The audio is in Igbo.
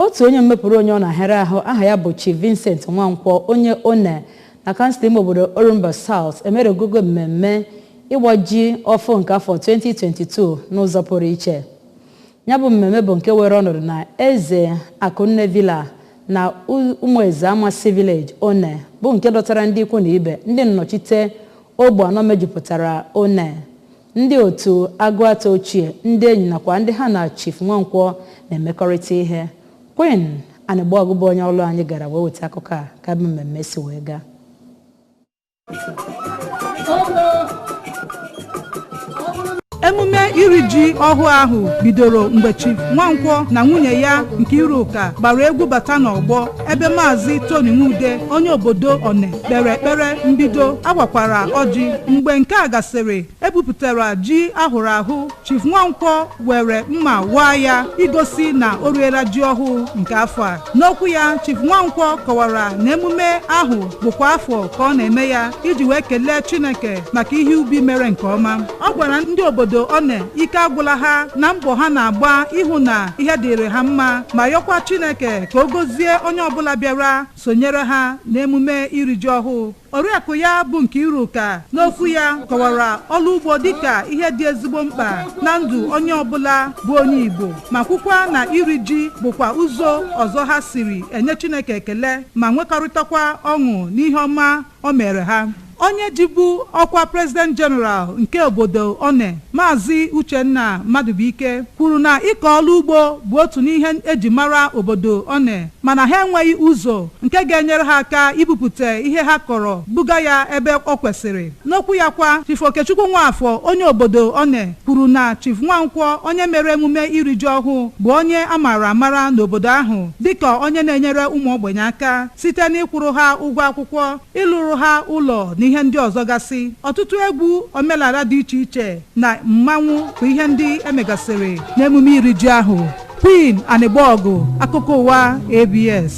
Otu onye mmepụrụ onye ọ na-ahere ahụ aha ya bụ Chief Vincent Nwankwo onye one na kansụl ime obodo Orumba South emere ogogo mmemme ịgba ji ọfụ nke afọ 2022 n'ụzọ pụrụ iche. Ya bụ mmemme bụ nke were ọnọdụ na Eze Akụnne Villa na Ụmụeze Amasị Village one bụ nke dọtara ndị ikwu na ibe ndị nnọchite ogbe anọ mejupụtara one ndị otu Agụata ochie ndị enyi nakwa ndị ha na Chief Nwankwo na-emekọrịta ihe. Queen Anịgbọgụ bụ onye ọlụ anyị gara wee weta akụkọ a ka bụ mmemme si wee gaa. Emume iri ji ọhụụ ahụ bidoro mgbe Chief Nwankwo na nwunye ya nke Iruka gbara egwu bata n'ọgbọ ebe Maazị Tony Nwude onye obodo One kpere ekpere mbido agwakwara ọjị. Mgbe nke a gasịrị ebupụtara ji ahụrụ ahụ, Chief Nwankwo were mma waa ya igosi na o riela ji ọhụụ nke afọ a. N'okwu ya, Chief Nwankwo kọwara na emume ahụ bụkwa afọ ka ọ na-eme ya iji wee kelee Chineke maka ihe ubi mere nke ọma. Ọ gwara ndị obodo One ike agwụla ha na mbọ ha na-agba ịhụ na ihe dịrị ha mma ma yọkwa Chineke ka o gozie onye ọbụla bịara sonyere ha n'emume iri ji ọhụụ. Oriakụ ya bụ nke Iruka n'okwu ya kọwara ọrụ ugbo dịka ihe dị ezigbo mkpa na ndụ onye ọbụla bụ onye Igbo ma kwukwa na iri ji bụkwa ụzọ ọzọ ha siri enye Chineke ekele ma nwekọrịtakwa ọṅụ n'ihe ọma o mere ha. Onye jibu ọkwa President General nke obodo One Maazị Uchenna Madụbụike kwuru na ịkọ ọrụ ugbo bụ otu n'ihe eji mara obodo One mana ha enweghị ụzọ nke ga-enyere ha aka ibupụta ihe ha kọrọ buga ya ebe ọ kwesịrị. N'okwu ya kwa, Chief Okechukwu Nwafọ onye obodo One kwuru na Chief Nwankwo onye mere emume iri ji ọhụụ bụ onye amara amara n'obodo ahụ dịka onye na-enyere ụmụ ogbenye aka site n'ịkwụrụ ha ụgwọ akwụkwọ, ịlụrụ ha ụlọ na ihe ndị ọzọ gasị. Ọtụtụ egwu omenala dị iche iche na mmanwụ bụ ihe ndị emegasịrị n'emume iri ji ahụ. Queen Anịgbọgụ, akụkọ ụwa ABS.